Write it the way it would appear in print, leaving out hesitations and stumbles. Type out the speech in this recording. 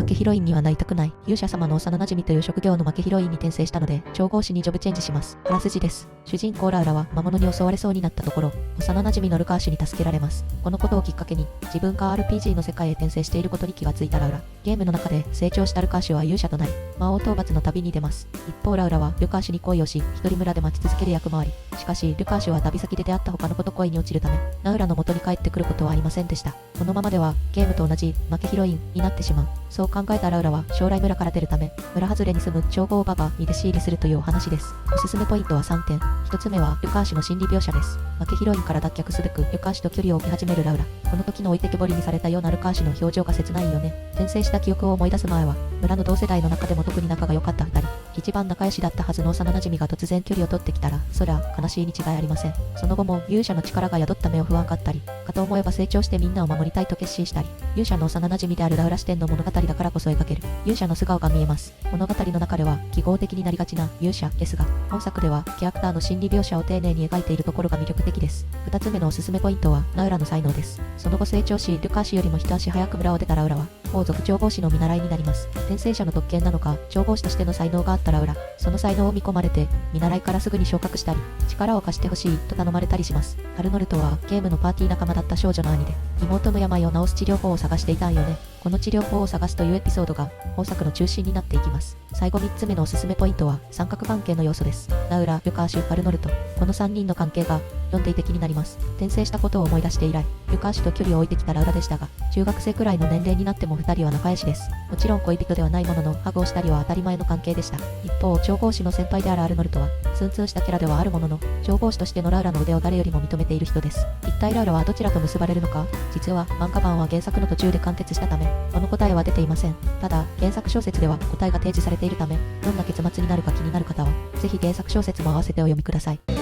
負けヒロインにはなりたくない。勇者様の幼馴染という職業の負けヒロインに転生したので、調合師にジョブチェンジします。あらすじです。主人公ラウラは魔物に襲われそうになったところ、幼馴染のルカーシュに助けられます。このことをきっかけに、自分が RPG の世界へ転生していることに気がついたラウラ。ゲームの中で成長したルカーシュは勇者となり、魔王討伐の旅に出ます。一方ラウラはルカーシュに恋をし、一人村で待ち続ける役回り。しかし、ルカーシュは旅先で出会った他の子と恋に落ちるため、ラウラの元に帰ってくることはありませんでした。このままでは、ゲームと同じ負けヒロインになってしまう。そう考えたラウラは、将来村から出るため、村外れに住む調合ババに弟子入りするというお話です。おすすめポイントは3点。1つ目は、ルカーシュの心理描写です。負けヒロインから脱却すべく、ルカーシュと距離を置き始めるラウラ。この時の置いてけぼりにされたようなルカーシュの表情が切ないよね。転生した記憶を思い出す前は、村の同世代の中でも特に仲が良かった2人。一番仲良しだったはずの幼馴染が突然距離を取ってきたら、そりゃ悲しいに違いありません。その後も勇者の力が宿った目を不安がったり、かと思えば成長してみんなを守りたいと決心したり、勇者の幼馴染であるラウラ視点の物語だからこそ描ける勇者の素顔が見えます。物語の中では記号的になりがちな勇者ですが、本作ではキャラクターの心理描写を丁寧に描いているところが魅力的です。2つ目のおすすめポイントはラウラの才能です。その後成長し、ルカーシュよりも一足早く村を出たラウラは、王族調合師の見習いになります。転生者の特権なのか、調合師としての才能があったラウラ、その才能を見込まれて、見習いからすぐに昇格したり、力を貸してほしいと頼まれたりします。アルノルトはゲームのパーティー仲間だった少女の兄で、妹の病を治す治療法を探していたんよね。この治療法を探すというエピソードが本作の中心になっていきます。最後3つ目のおすすめポイントは三角関係の要素です。ラウラ、ルカーシュ、アルノルト。この3人の関係が読んでいて気になります。転生したことを思い出して以来、ルカーシュと距離を置いてきたラウラでしたが、中学生くらいの年齢になっても2人は仲良しです。もちろん恋人ではないものの、ハグをしたりは当たり前の関係でした。一方、調合師の先輩であるアルノルトは、ツンツンしたキャラではあるものの、調合師としてのラウラの腕を誰よりも認めている人です。一体ラウラはどちらと結ばれるのか。実は漫画版は原作の途中で完結したため、この答えは出ていません。ただ、原作小説では答えが提示されているため、どんな結末になるか気になる方は、ぜひ原作小説も合わせてお読みください。